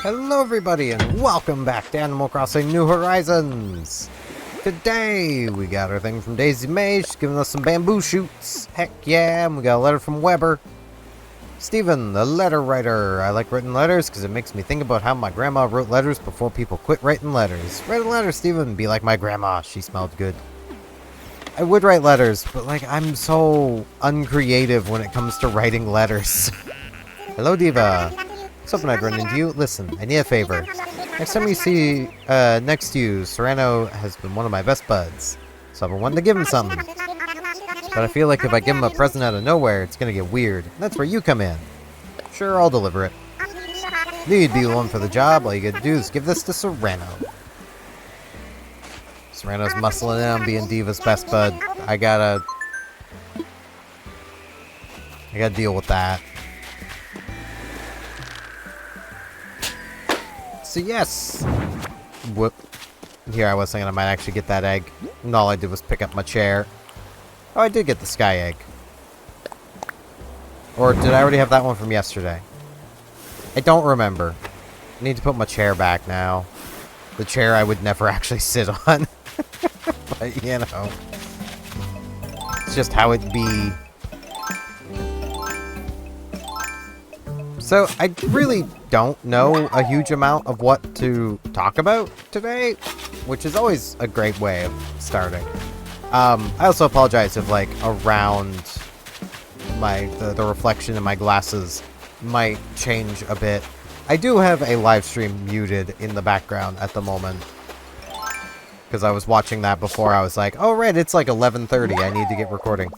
Hello everybody and welcome back to Animal Crossing New Horizons! Today we got our thing from Daisy May, she's giving us some bamboo shoots. Heck yeah, and we got a letter from Weber. Steven, the letter writer. I like written letters because it makes me think about how my grandma wrote letters before people quit writing letters. Write a letter, Steven, be like my grandma, she smelled good. I would write letters, but like I'm so uncreative when it comes to writing letters. Hello Diva. I was hoping I'd run into you. Listen, I need a favor. Next time you see next to you, Serrano has been one of my best buds. So I've been wanting to give him something. But I feel like if I give him a present out of nowhere, it's gonna get weird. And that's where you come in. Sure, I'll deliver it. Knew you'd be the one for the job. All you gotta do is give this to Serrano. Serrano's muscling in on being Diva's best bud. I gotta deal with that. So yes! Whoop. Here I was thinking I might actually get that egg. And all I did was pick up my chair. Oh, I did get the sky egg. Or did I already have that one from yesterday? I don't remember. I need to put my chair back now. The chair I would never actually sit on. But, you know. It's just how it be. So, I really don't know a huge amount of what to talk about today, which is always a great way of starting. I also apologize if, like, around the reflection in my glasses might change a bit. I do have a live stream muted in the background at the moment, because I was watching that before. I was like, oh, right, it's like 11:30, I need to get recording.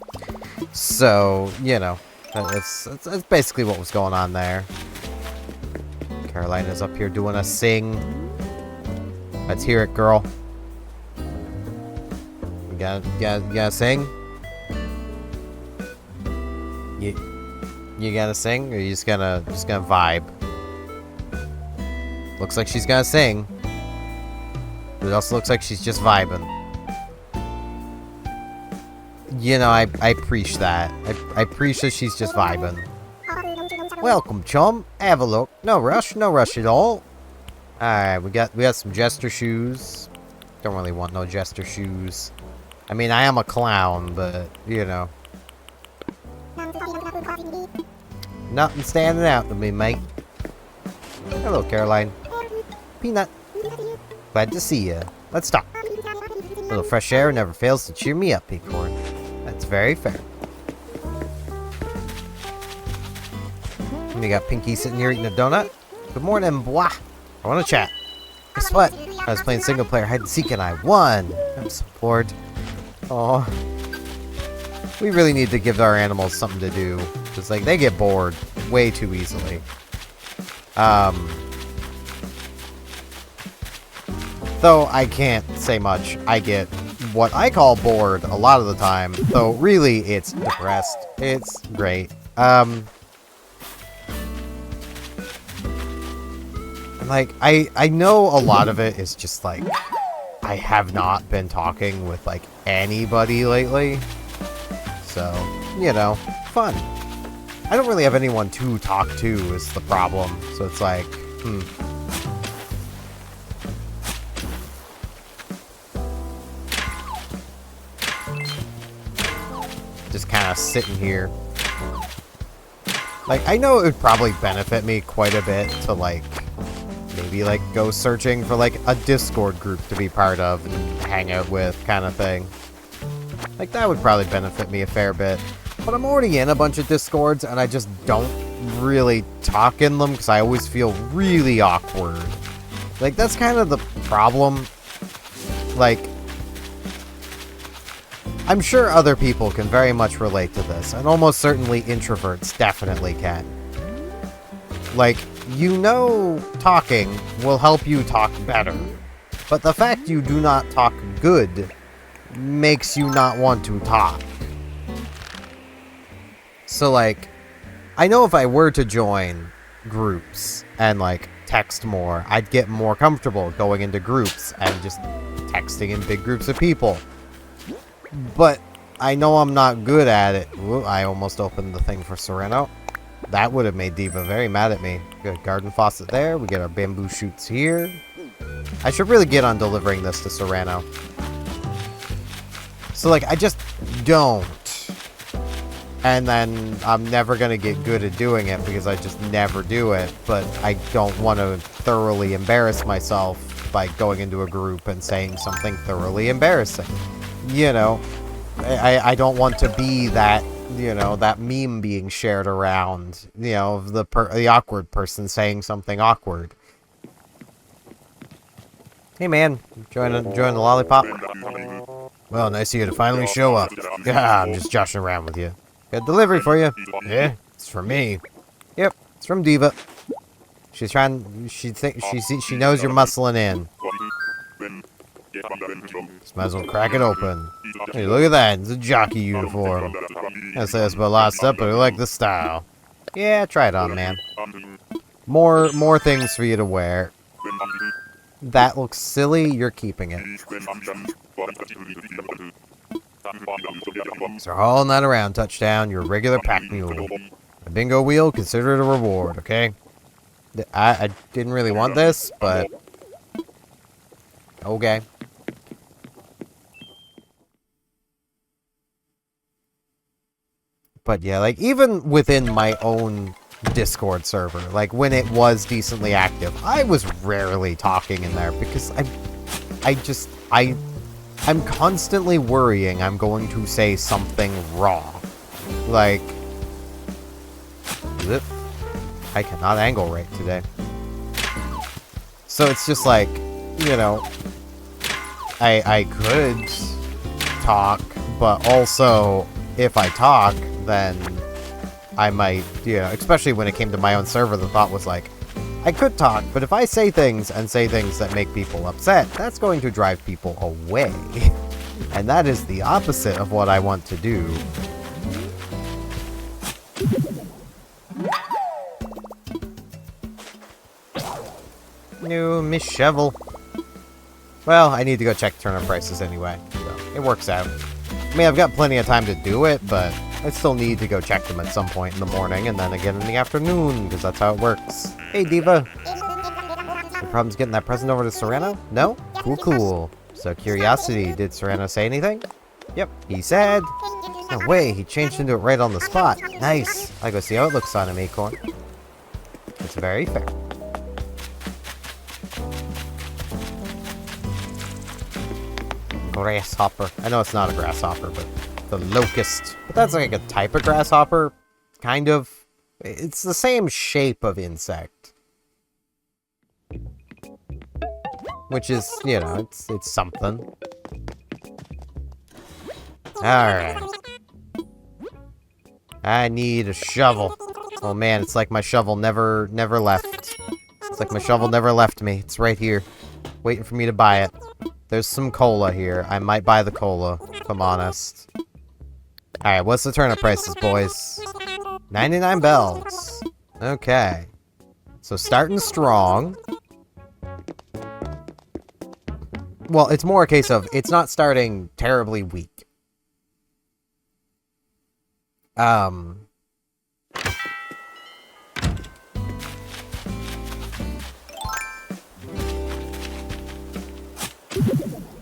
So, you know. That's basically what was going on there. Carolina's up here doing a sing. Let's hear it, girl. You gotta sing? You gotta sing, or you just gonna vibe? Looks like she's gonna sing. But it also looks like she's just vibing. You know, I appreciate that. I appreciate she's just vibing. Welcome, chum. Have a look. No rush at all. Alright, we got some jester shoes. Don't really want no jester shoes. I mean, I am a clown, but, you know. Nothing standing out to me, mate. Hello, Caroline. Peanut. Glad to see you. Let's talk. A little fresh air never fails to cheer me up, Acorn. That's very fair. And we got Pinky sitting here eating a donut. Good morning, boy. I want to chat. Guess what? I was playing single player hide and seek and I won. I'm so bored. Aw. We really need to give our animals something to do. Because, like, they get bored way too easily. Though I can't say much. I get what I call bored a lot of the time, though really it's depressed. It's great. And like, I know a lot of it is just like, I have not been talking with like anybody lately. So, you know, fun. I don't really have anyone to talk to is the problem. So it's like, just kind of sitting here. Like, I know it would probably benefit me quite a bit to, like, maybe, like, go searching for, like, a Discord group to be part of and hang out with kind of thing. Like, that would probably benefit me a fair bit. But I'm already in a bunch of Discords, and I just don't really talk in them because I always feel really awkward. Like, that's kind of the problem. Like, I'm sure other people can very much relate to this, and almost certainly introverts definitely can. Like, you know talking will help you talk better, but the fact you do not talk good makes you not want to talk. So, like, I know if I were to join groups and, like, text more. I'd get more comfortable going into groups and just texting in big groups of people. But I know I'm not good at it. Ooh, I almost opened the thing for Sereno. That would have made Diva very mad at me. We got a garden faucet there. We get our bamboo shoots here. I should really get on delivering this to Sereno. So, like, I just don't. And then I'm never going to get good at doing it because I just never do it. But I don't want to thoroughly embarrass myself by going into a group and saying something thoroughly embarrassing. You know, I don't want to be that, you know, that meme being shared around, you know, of the awkward person saying something awkward. Hey man, join the lollipop. Well, nice of you to finally show up. Yeah, I'm just joshing around with you. Got a delivery for you. Yeah, it's from me. Yep, it's from Diva. She's trying. She knows you're muscling in. Just might as well crack it open. Hey, look at that. It's a jockey uniform. I say that's about last up, but I like the style. Yeah, try it on, man. More things for you to wear. That looks silly. You're keeping it. So hauling that around, touchdown. You're a regular pack mule. A bingo wheel, consider it a reward, okay? I didn't really want this, but okay. But yeah, like, even within my own Discord server, like, when it was decently active, I was rarely talking in there because I'm constantly worrying I'm going to say something wrong. Like, I cannot angle right today. So it's just like, you know, I could talk, but also if I talk, then I might, you know, especially when it came to my own server, the thought was like, I could talk, but if I say things that make people upset, that's going to drive people away. And that is the opposite of what I want to do. No, Miss Shovel. Well, I need to go check turnip prices anyway, so it works out. I mean, I've got plenty of time to do it, but I still need to go check them at some point in the morning and then again in the afternoon, because that's how it works. Hey, Diva. Any problems getting that present over to Sereno? No? Cool, cool. So, curiosity, did Sereno say anything? Yep, he said. No way, he changed into it right on the spot. Nice. I go see how it looks on him, Acorn. It's very fair. Grasshopper. I know it's not a grasshopper, but the locust. But that's like a type of grasshopper, kind of. It's the same shape of insect. Which is, you know, it's something. Alright. I need a shovel. Oh man, it's like my shovel never left. It's like my shovel never left me. It's right here. Waiting for me to buy it. There's some cola here. I might buy the cola, if I'm honest. Alright, what's the turnip prices, boys? 99 bells. Okay. So starting strong. Well, it's more a case of, it's not starting terribly weak. I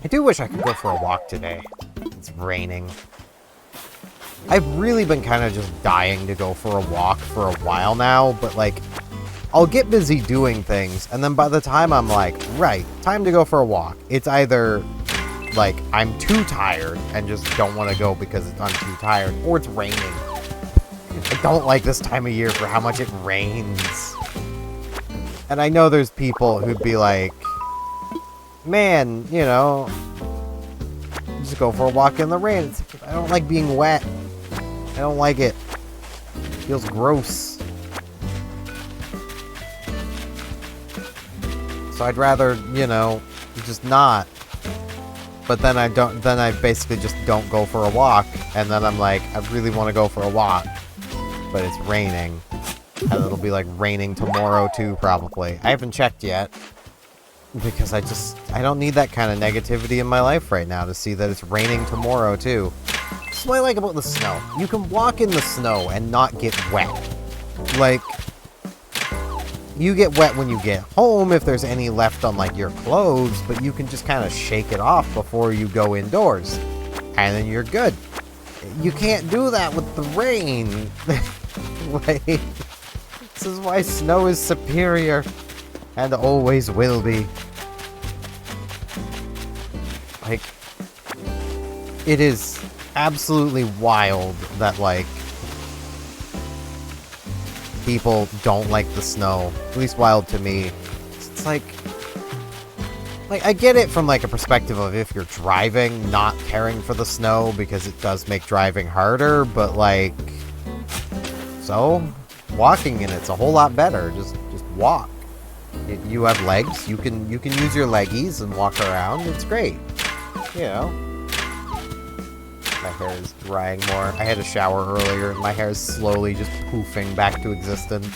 do wish I could go for a walk today. It's raining. I've really been kind of just dying to go for a walk for a while now, but like, I'll get busy doing things, and then by the time I'm like, right, time to go for a walk, it's either like I'm too tired and just don't want to go because I'm too tired, or it's raining. I don't like this time of year for how much it rains. And I know there's people who'd be like, man, you know, just go for a walk in the rain. I don't like being wet. I don't like it. It feels gross. So I'd rather, you know, just not. But then I basically just don't go for a walk. And then I'm like, I really want to go for a walk. But it's raining. And it'll be like raining tomorrow too, probably. I haven't checked yet. Because I don't need that kind of negativity in my life right now to see that it's raining tomorrow too. That's what I like about the snow. You can walk in the snow and not get wet. Like, you get wet when you get home if there's any left on like your clothes, but you can just kind of shake it off before you go indoors. And then you're good. You can't do that with the rain. Like, this is why snow is superior. And always will be. Like, it is absolutely wild that, like, people don't like the snow. At least wild to me. It's like, I get it from, like, a perspective of if you're driving, not caring for the snow, because it does make driving harder, but, like, so, walking in it's a whole lot better. Just walk. You have legs, you can use your leggies and walk around, it's great. You know. My hair is drying more. I had a shower earlier and my hair is slowly just poofing back to existence.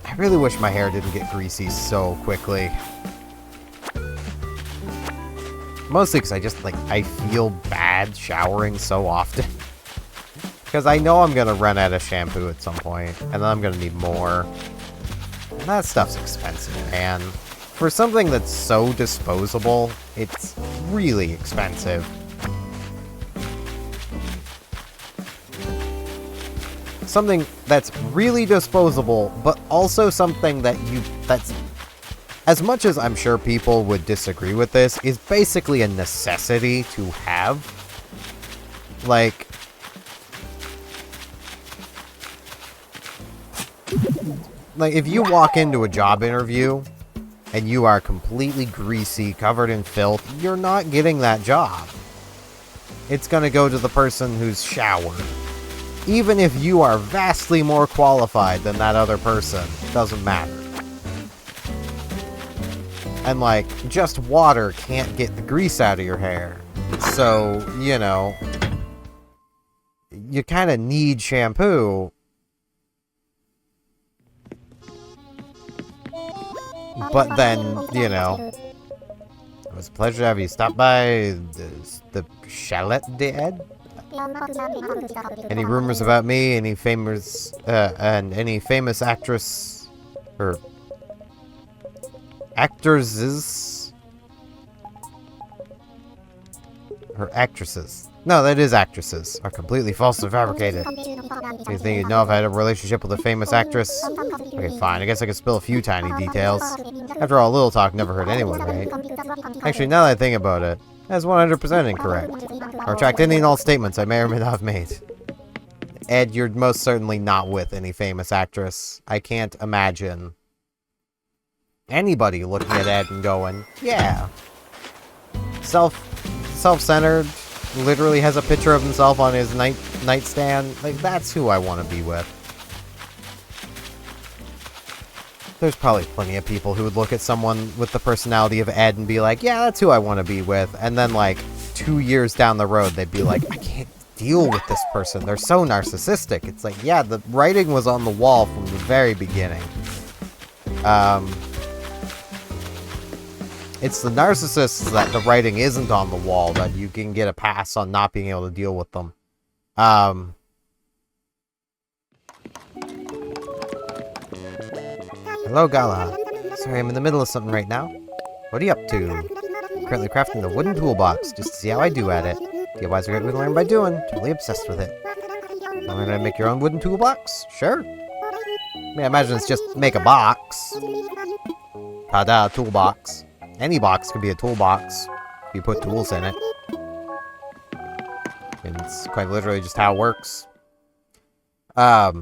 I really wish my hair didn't get greasy so quickly. Mostly because I feel bad showering so often. Because I know I'm gonna run out of shampoo at some point, and then I'm gonna need more. That stuff's expensive, man. For something that's so disposable, it's really expensive. Something that's really disposable, but also something that's... As much as I'm sure people would disagree with this, is basically a necessity to have. Like... Like, if you walk into a job interview and you are completely greasy, covered in filth, you're not getting that job. It's gonna go to the person who's showered. Even if you are vastly more qualified than that other person, it doesn't matter. And, like, just water can't get the grease out of your hair. So, you know, you kind of need shampoo. But then, you know, it was a pleasure to have you stop by the Chalet d'Ed. Any rumors about me? Any famous actress or actresses or actresses? No, that is actresses. Are completely false and fabricated. You think you'd know if I had a relationship with a famous actress? Okay, fine. I guess I could spill a few tiny details. After all, little talk never hurt anyone, right? Actually, now that I think about it, that's 100% incorrect. I retract any and all statements I may or may not have made. Ed, you're most certainly not with any famous actress. I can't imagine anybody looking at Ed and going, yeah. Self-centered. Literally has a picture of himself on his nightstand. Like, that's who I want to be with. There's probably plenty of people who would look at someone with the personality of Ed and be like, yeah, that's who I want to be with. And then, like, 2 years down the road, they'd be like, I can't deal with this person. They're so narcissistic. It's like, yeah, the writing was on the wall from the very beginning. It's the narcissists that the writing isn't on the wall that you can get a pass on not being able to deal with them. Hello, Galahad. Sorry, I'm in the middle of something right now. What are you up to? I'm currently crafting the wooden toolbox, just to see how I do at it. Get wiser at what we learn by doing. Totally obsessed with it. Learn how to make your own wooden toolbox? Sure. I mean, I imagine it's just make a box. Ta-da, toolbox. Any box could be a toolbox if you put tools in it. And it's quite literally just how it works. Let's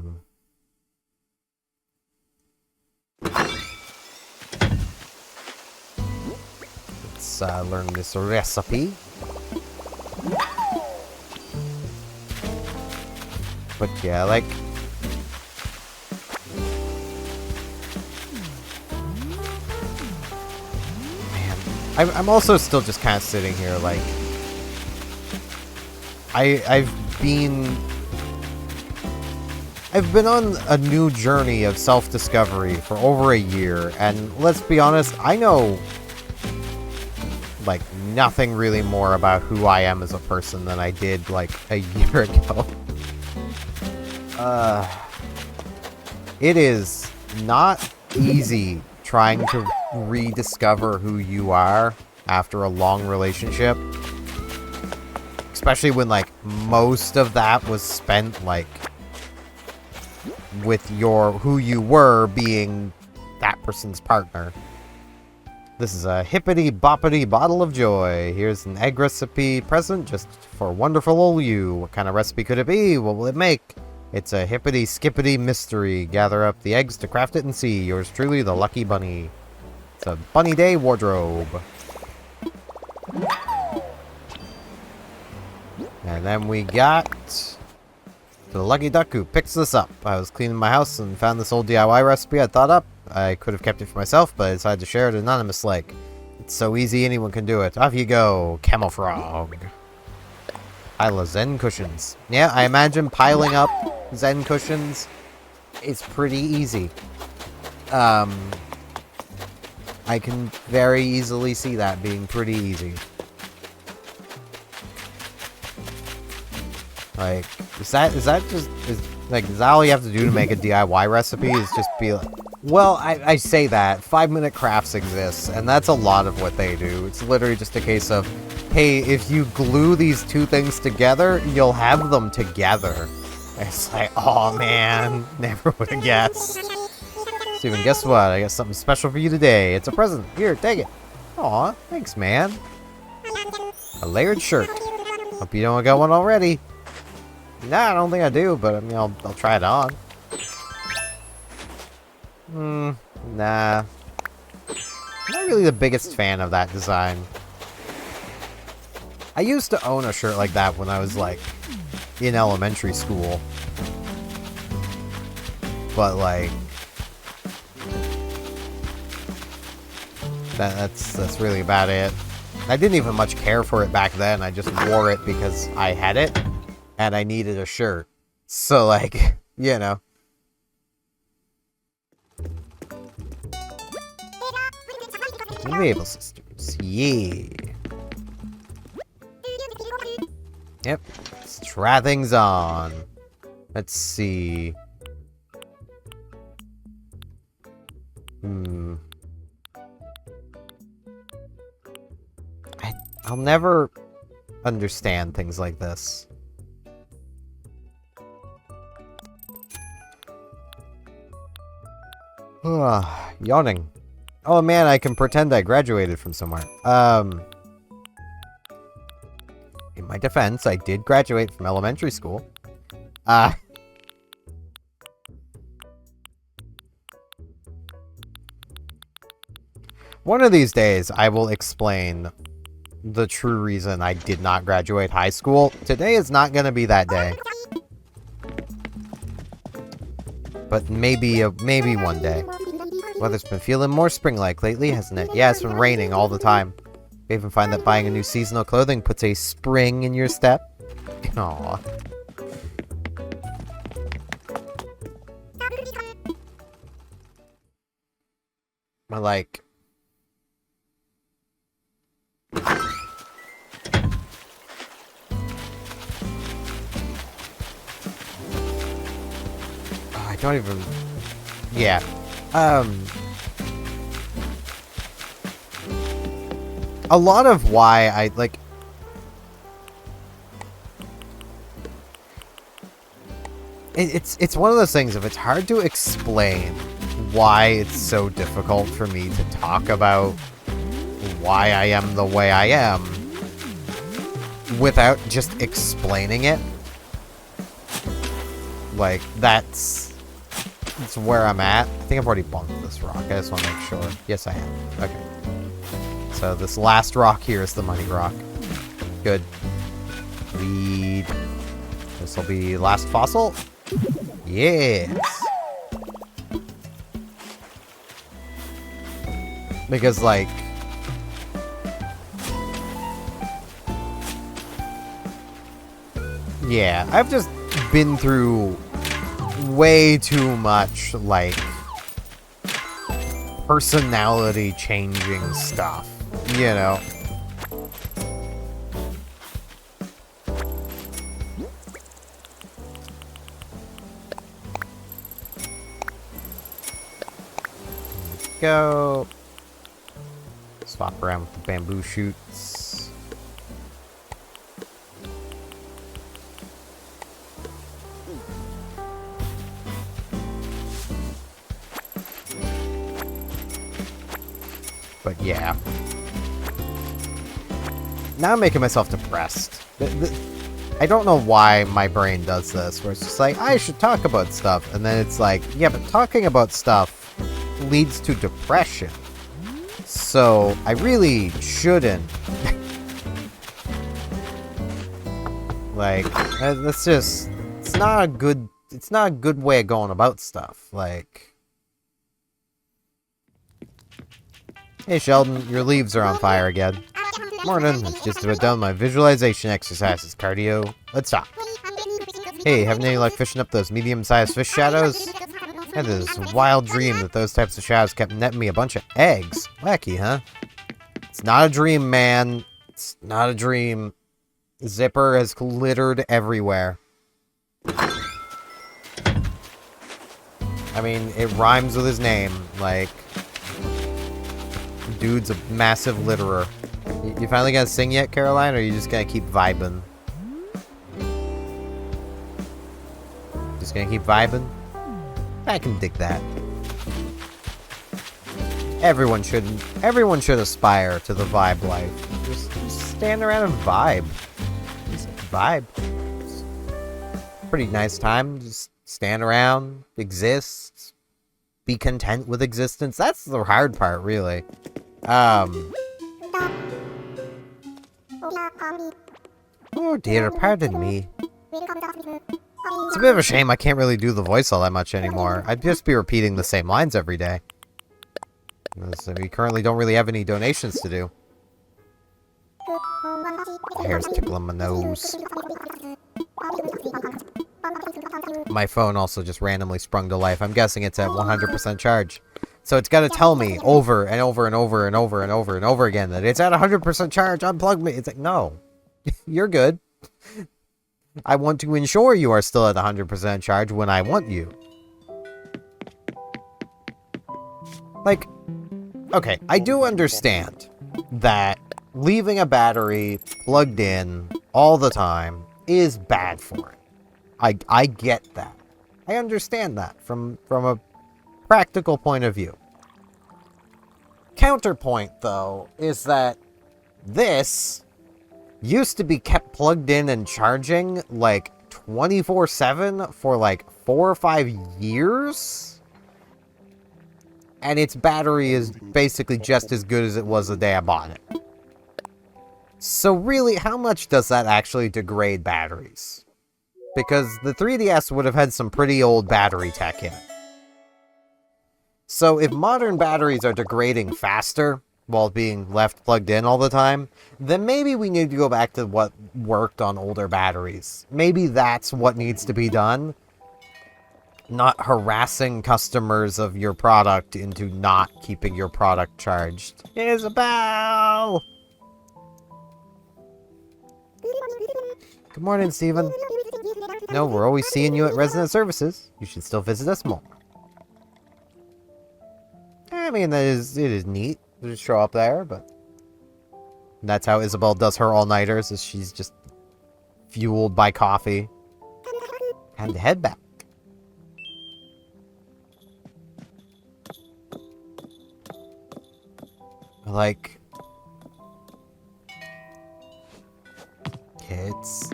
learn this recipe. But yeah, like... I'm also still just kind of sitting here, like... I've been I've been on a new journey of self-discovery for over a year, and let's be honest, I know, like, nothing really more about who I am as a person than I did, like, a year ago. It is not easy trying to rediscover who you are after a long relationship. Especially when, like, most of that was spent, like, with who you were being that person's partner. This is a hippity-boppity bottle of joy. Here's an egg recipe present just for wonderful old you. What kind of recipe could it be? What will it make? It's a hippity-skippity mystery. Gather up the eggs to craft it and see. Yours truly, the Lucky Bunny. It's a Bunny Day wardrobe. And then we got the Lucky Duck who picks this up. I was cleaning my house and found this old DIY recipe I thought up. I could have kept it for myself, but I decided to share it anonymous like. It's so easy, anyone can do it. Off you go, Camel Frog. Pile of Zen cushions. Yeah, I imagine piling up Zen cushions is pretty easy. I can very easily see that being pretty easy. Like, is that all you have to do to make a DIY recipe? Is just be like, well, I say that 5-minute crafts exists, and that's a lot of what they do. It's literally just a case of, hey, if you glue these two things together, you'll have them together. And it's like, oh man, never would have guessed. Steven, guess what? I got something special for you today. It's a present. Here, take it. Aw, thanks, man. A layered shirt. Hope you don't got one already. Nah, I don't think I do, but I mean, I'll try it on. Nah. Not really the biggest fan of that design. I used to own a shirt like that when I was, like, in elementary school. But, like, that's really about it. I didn't even much care for it back then. I just wore it because I had it, and I needed a shirt. So, like, you know. Mabel Sisters, yeah. Yep, let's try things on. Let's see. I'll never understand things like this. Yawning. Oh man, I can pretend I graduated from somewhere. In my defense, I did graduate from elementary school. One of these days, I will explain the true reason I did not graduate high school. Today is not going to be that day. But maybe one day. Weather's been feeling more spring-like lately, hasn't it? Yeah, it's been raining all the time. You even find that buying a new seasonal clothing puts a spring in your step? Aww. I like... I don't even... Yeah. A lot of why I, like... It's one of those things, if it's hard to explain why it's so difficult for me to talk about why I am the way I am without just explaining it. Like, that's where I'm at. I think I've already bumped this rock. I just want to make sure. Yes, I have. Okay. So this last rock here is the money rock. Good. Lead. This will be last fossil. Yes. Because, like... yeah, I've just been through way too much, like, personality changing stuff, you know? Go. Swap around with the bamboo shoots. But yeah. Now I'm making myself depressed. I don't know why my brain does this, where it's just like, I should talk about stuff, and then it's like, yeah, but talking about stuff leads to depression. So I really shouldn't. Like, that's just, it's not a good way of going about stuff. Like, hey Sheldon, your leaves are on fire again. Morning, it's just about done my visualization exercises, cardio. Let's talk. Hey, having any luck fishing up those medium-sized fish shadows? I had this wild dream that those types of shadows kept netting me a bunch of eggs. Wacky, huh? It's not a dream, man. It's not a dream. Zipper has glittered everywhere. I mean, it rhymes with his name. Like, dude's a massive litterer. You finally gonna sing yet, Caroline, or are you just gonna keep vibing? Just gonna keep vibing? I can dig that. Everyone should aspire to the vibe life. Just stand around and vibe. Just vibe. It's a pretty nice time. Just stand around, exist, be content with existence. That's the hard part, really. Oh dear, pardon me. It's a bit of a shame I can't really do the voice all that much anymore. I'd just be repeating the same lines every day. So we currently don't really have any donations to do. My hair's tickling my nose. My phone also just randomly sprung to life. I'm guessing it's at 100% charge. So it's got to tell me over and over and over and over and over and over again that it's at 100% charge. Unplug me. It's like, no, you're good. I want to ensure you are still at 100% charge when I want you. Like, okay, I do understand that leaving a battery plugged in all the time is bad for it. I get that. I understand that from a practical point of view. Counterpoint, though, is that this used to be kept plugged in and charging like 24/7 for like 4 or 5 years. And its battery is basically just as good as it was the day I bought it. So really, how much does that actually degrade batteries? Because the 3DS would have had some pretty old battery tech in it. So if modern batteries are degrading faster while being left plugged in all the time, then maybe we need to go back to what worked on older batteries. Maybe that's what needs to be done. Not harassing customers of your product into not keeping your product charged. Isabel! Good morning, Steven. No, we're always seeing you at Resident Services. You should still visit us more. I mean, it is neat to just show up there, but that's how Isabel does her all-nighters, is she's just fueled by coffee. Time to head back. Like, kids.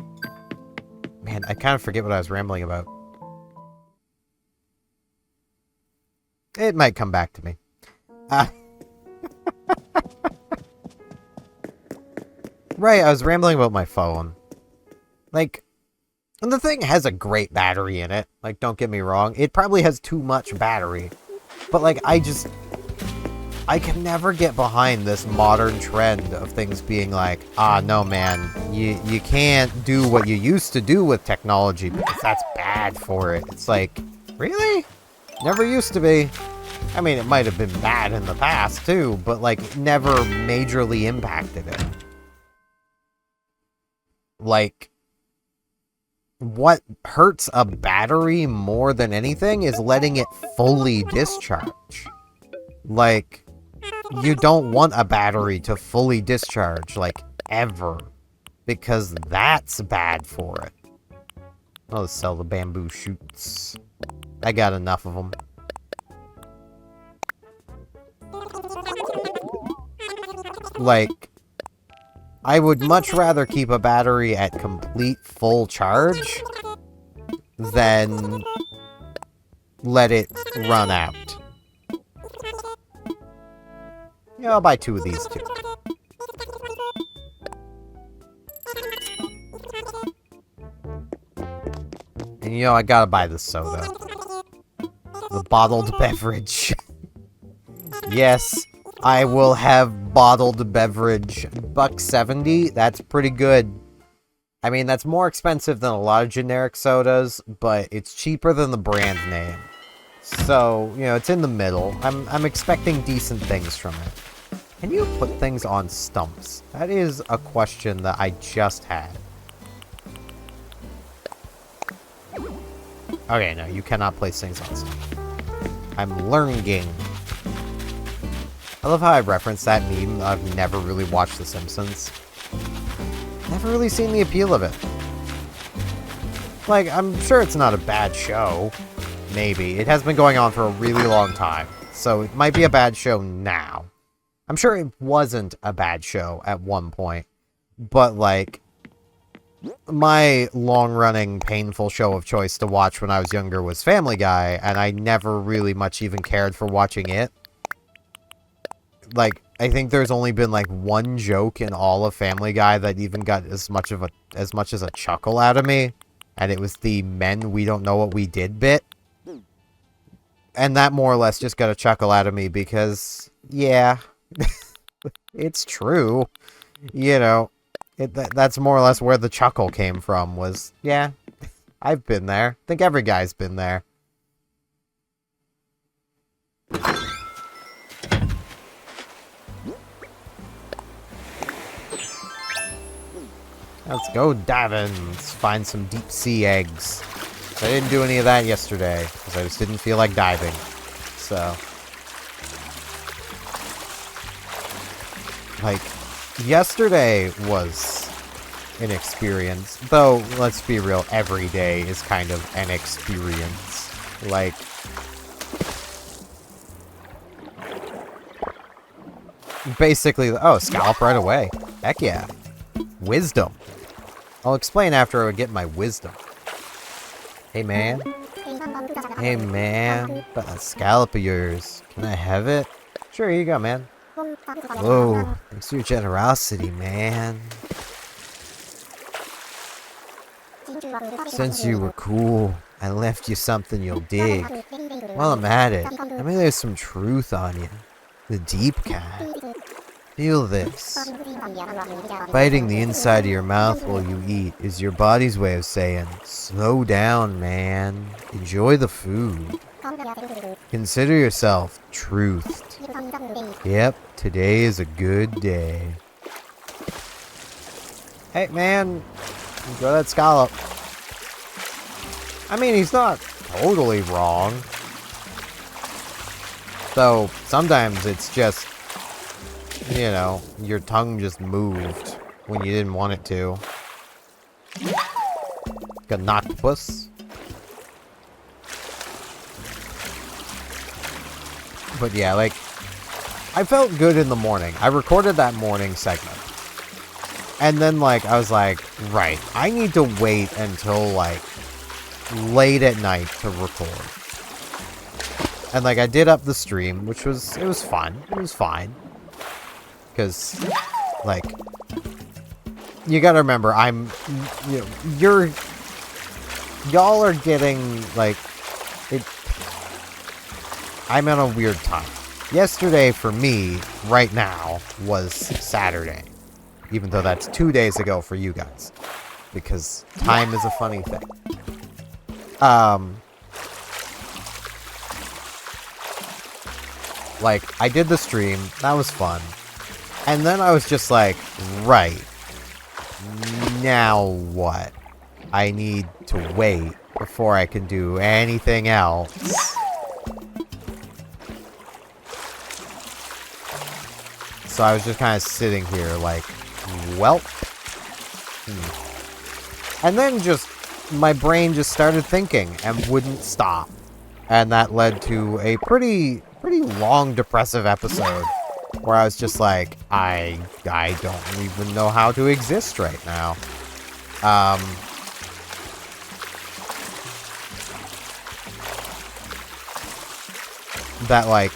Man, I kind of forget what I was rambling about. It might come back to me. Right, I was rambling about my phone. Like, and the thing has a great battery in it. Like, don't get me wrong. It probably has too much battery. But, like, I can never get behind this modern trend of things being like, no, man, you can't do what you used to do with technology because that's bad for it. It's like, Really? Never used to be. I mean, it might have been bad in the past, too, but, like, it never majorly impacted it. Like, what hurts a battery more than anything is letting it fully discharge. Like, you don't want a battery to fully discharge, like, ever. Because that's bad for it. I'll sell the bamboo shoots. I got enough of them. Like, I would much rather keep a battery at complete full charge than let it run out. Yeah, I'll buy 2 of these too. And you know, I gotta buy the soda. The bottled beverage. Yes, I will have bottled beverage. $1.70, that's pretty good. I mean, that's more expensive than a lot of generic sodas, but it's cheaper than the brand name. So, you know, it's in the middle. I'm expecting decent things from it. Can you put things on stumps? That is a question that I just had. Okay, no, you cannot place things on stumps. I'm learning. I love how I referenced that meme. I've never really watched The Simpsons. Never really seen the appeal of it. Like, I'm sure it's not a bad show. Maybe. It has been going on for a really long time. So it might be a bad show now. I'm sure it wasn't a bad show at one point. But, like, my long-running, painful show of choice to watch when I was younger was Family Guy, and I never really much even cared for watching it. Like, I think there's only been, like, one joke in all of Family Guy that even got as much as a chuckle out of me, and it was the "men, we don't know what we did" bit. And that more or less just got a chuckle out of me because, yeah, it's true. You know, that's more or less where the chuckle came from was, yeah, I've been there. I think every guy's been there. Let's go diving. Let's find some deep sea eggs. I didn't do any of that yesterday, because I just didn't feel like diving. So. Like, yesterday was an experience. Though, let's be real, every day is kind of an experience. Like, basically, oh, scallop right away. Heck yeah. Wisdom. I'll explain after I get my wisdom. Hey, man. Hey, man. A scallop of yours. Can I have it? Sure, here you go, man. Whoa. Thanks for your generosity, man. Since you were cool, I left you something you'll dig. While I'm at it, I mean there's some truth on you. The deep kind. Feel this. Biting the inside of your mouth while you eat is your body's way of saying, slow down, man. Enjoy the food. Consider yourself truthed. Yep, today is a good day. Hey, man. Enjoy that scallop. I mean, he's not totally wrong. Though, sometimes it's just, you know, your tongue just moved when you didn't want it to. Like an octopus. But yeah, like, I felt good in the morning. I recorded that morning segment. And then, like, I was like, right, I need to wait until, like, late at night to record. And, like, I did up the stream, which was, it was fun. It was fine. Because, like, you gotta remember, you know, y'all are getting, like, I'm on a weird time. Yesterday, for me, right now, was Saturday. Even though that's 2 days ago for you guys. Because time is a funny thing. Like, I did the stream, that was fun. And then I was just like, right, now what? I need to wait before I can do anything else. So I was just kind of sitting here like, well. And then just, my brain just started thinking and wouldn't stop. And that led to a pretty long depressive episode where I was just like, I don't even know how to exist right now. That, like,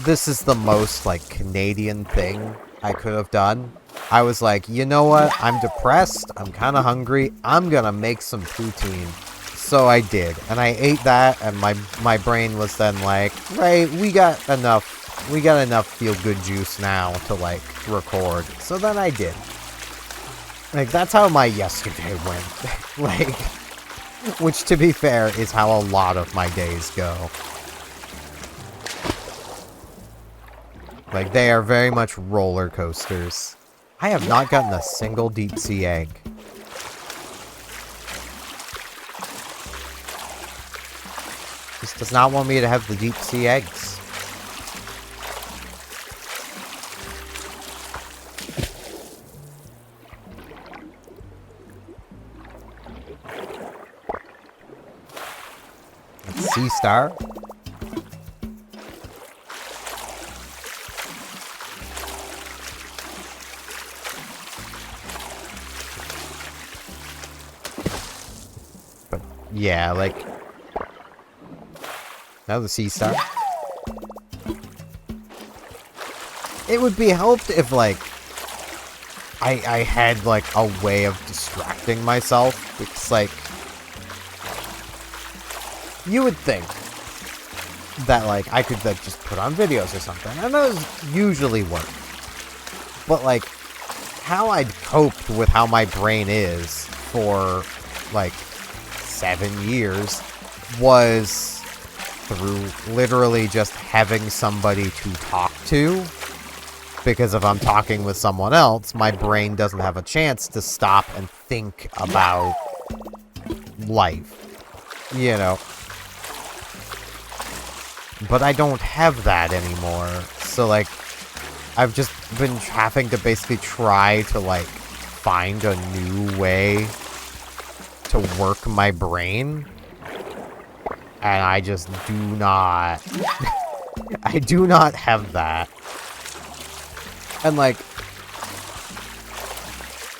this is the most, like, Canadian thing I could have done. I was like, you know what? I'm depressed. I'm kind of hungry. I'm gonna make some poutine. So I did. And I ate that, and my brain was then like, right, we got enough feel-good juice now to, like, record. So then I did. Like, that's how my yesterday went. Like, which, to be fair, is how a lot of my days go. Like, they are very much roller coasters. I have not gotten a single deep sea egg. This does not want me to have the deep sea eggs. Sea star. But yeah, like, another sea star. It would be helped if, like, I had, like, a way of distracting myself. It's like, you would think that, like, I could, like, just put on videos or something, and those usually work. But, like, how I'd coped with how my brain is for, like, 7 years was through literally just having somebody to talk to. Because if I'm talking with someone else, my brain doesn't have a chance to stop and think about life. You know. But I don't have that anymore. So, like, I've just been having to basically try to, like, find a new way to work my brain. And I just do not... I do not have that. And, like,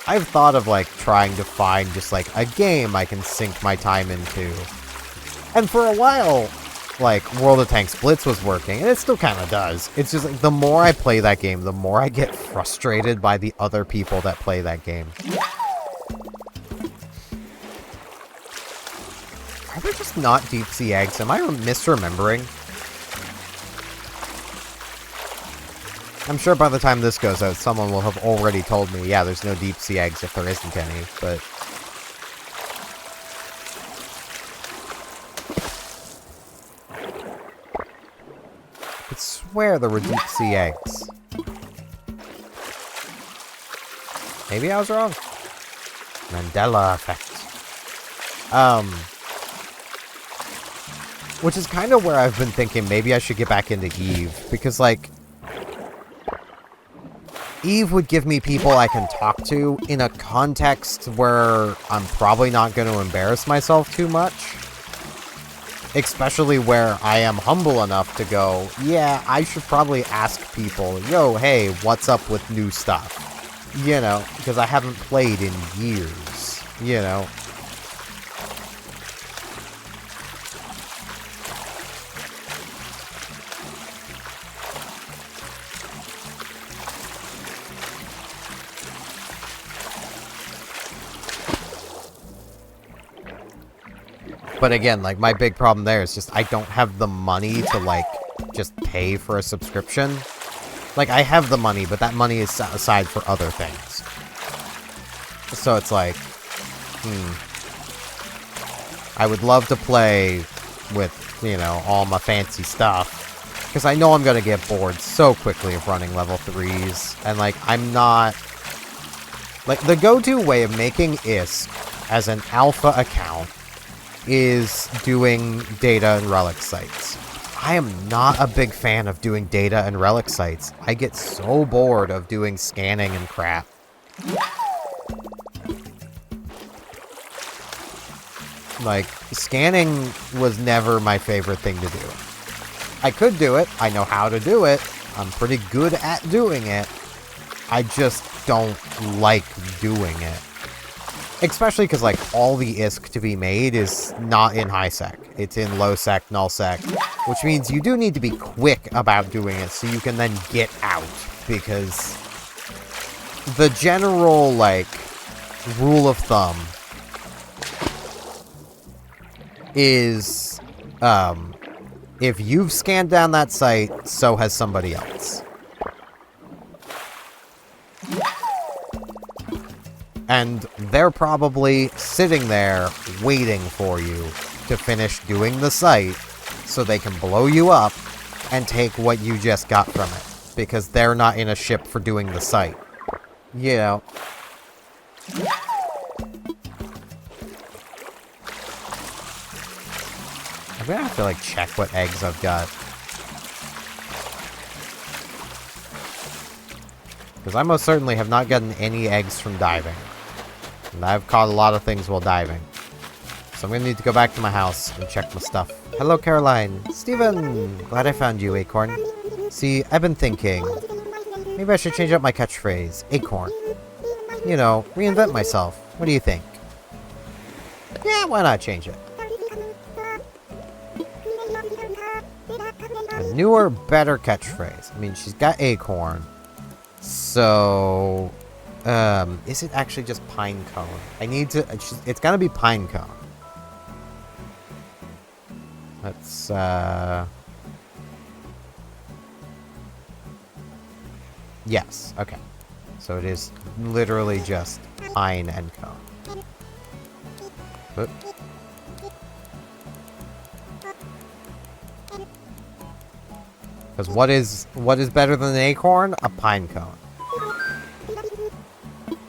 I've thought of, like, trying to find just, like, a game I can sink my time into. And for a while, like, World of Tanks Blitz was working, and it still kind of does. It's just, like, the more I play that game, the more I get frustrated by the other people that play that game. Are there just not deep sea eggs? Am I misremembering? I'm sure by the time this goes out, someone will have already told me, yeah, there's no deep sea eggs if there isn't any, but... I could swear there were deep sea eggs. Maybe I was wrong. Mandela effect. Which is kind of where I've been thinking maybe I should get back into Eve, because, like, Eve would give me people I can talk to in a context where I'm probably not going to embarrass myself too much. Especially where I am humble enough to go, yeah, I should probably ask people, yo, hey, what's up with new stuff? You know, because I haven't played in years, you know. But again, like, my big problem there is just I don't have the money to, like, just pay for a subscription. Like, I have the money, but that money is set aside for other things. So it's like, I would love to play with, you know, all my fancy stuff. Because I know I'm going to get bored so quickly of running level 3s. And, like, I'm not... Like, the go-to way of making ISK as an alpha account is doing data and relic sites. I am not a big fan of doing data and relic sites. I get so bored of doing scanning and crap. Like, scanning was never my favorite thing to do. I could do it. I know how to do it. I'm pretty good at doing it. I just don't like doing it. Especially because, like, all the ISK to be made is not in high sec. It's in low sec, null sec. Which means you do need to be quick about doing it so you can then get out. Because the general, like, rule of thumb is, if you've scanned down that site, so has somebody else. And they're probably sitting there waiting for you to finish doing the site so they can blow you up and take what you just got from it. Because they're not in a ship for doing the site. You know. I'm gonna have to, like, check what eggs I've got. Because I most certainly have not gotten any eggs from diving. And I've caught a lot of things while diving. So I'm gonna need to go back to my house and check my stuff. Hello, Caroline. Steven! Glad I found you, Acorn. See, I've been thinking... Maybe I should change up my catchphrase. Acorn. You know, reinvent myself. What do you think? Yeah, why not change it? A newer, better catchphrase. I mean, she's got Acorn. So... is it actually just pine cone? I need to... It's gotta be pine cone. Let's, Yes, okay. So it is literally just pine and cone. Oop. Because what is better than an acorn? A pine cone.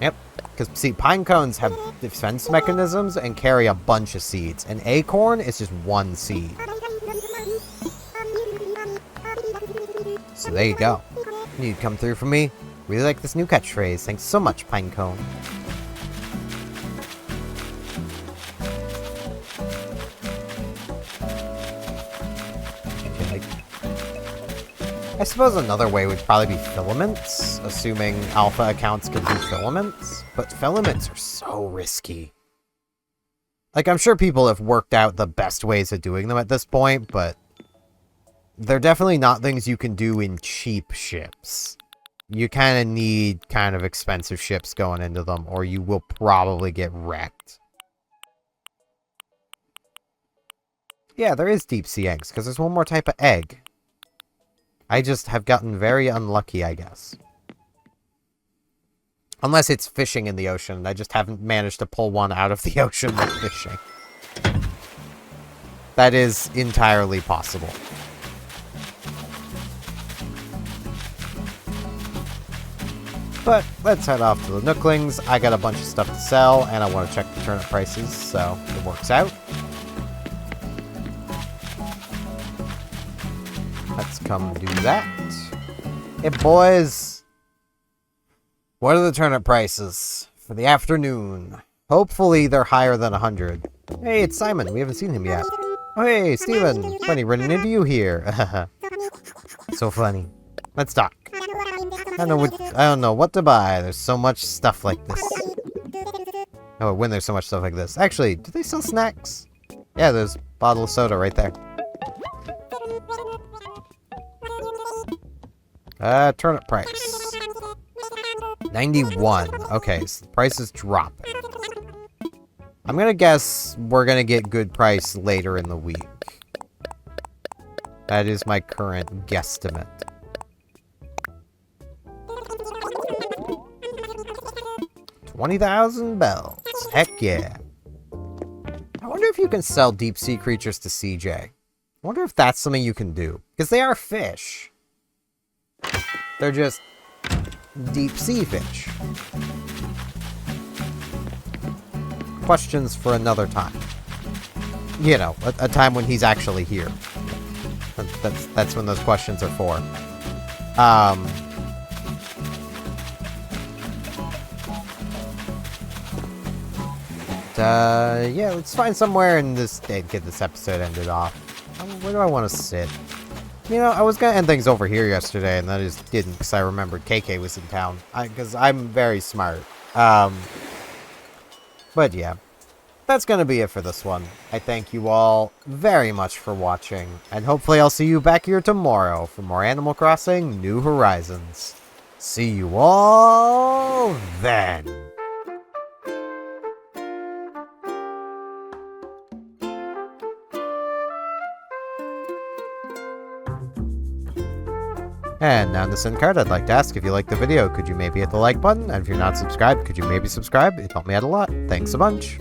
Yep. Because, see, pine cones have defense mechanisms and carry a bunch of seeds. An acorn is just one seed. So there you go. You'd come through for me. Really like this new catchphrase. Thanks so much, pine cone. I suppose another way would probably be filaments, assuming alpha accounts can do filaments, but filaments are so risky. Like, I'm sure people have worked out the best ways of doing them at this point, but they're definitely not things you can do in cheap ships. You kind of need kind of expensive ships going into them, or you will probably get wrecked. Yeah, there is deep sea eggs, because there's one more type of egg. I just have gotten very unlucky, I guess. Unless it's fishing in the ocean. I just haven't managed to pull one out of the ocean with fishing. That is entirely possible. But let's head off to the Nooklings. I got a bunch of stuff to sell, and I want to check the turnip prices, so it works out. Let's come do that. Hey, boys. What are the turnip prices for the afternoon? Hopefully they're higher than 100. Hey, it's Simon. We haven't seen him yet. Oh, hey, Steven. Funny running into you here. So funny. Let's talk. I don't know what to buy. There's so much stuff like this. Oh, when there's so much stuff like this. Actually, do they sell snacks? Yeah, there's a bottle of soda right there. Turnip price. 91. Okay, so the price is dropping. I'm gonna guess we're gonna get good price later in the week. That is my current guesstimate. 20,000 bells. Heck yeah. I wonder if you can sell deep sea creatures to CJ. I wonder if that's something you can do. Because they are fish. They're just deep sea fish. Questions for another time. You know, a time when he's actually here. That's when those questions are for. Yeah, let's find somewhere in this and get this episode ended off. Where do I want to sit? You know, I was gonna end things over here yesterday, and I just didn't because I remembered KK was in town. Because I'm very smart. But yeah, that's gonna be it for this one. I thank you all very much for watching, and hopefully I'll see you back here tomorrow for more Animal Crossing New Horizons. See you all then! And now in this end card, I'd like to ask if you liked the video, could you maybe hit the like button? And if you're not subscribed, could you maybe subscribe? It'd help me out a lot. Thanks a bunch.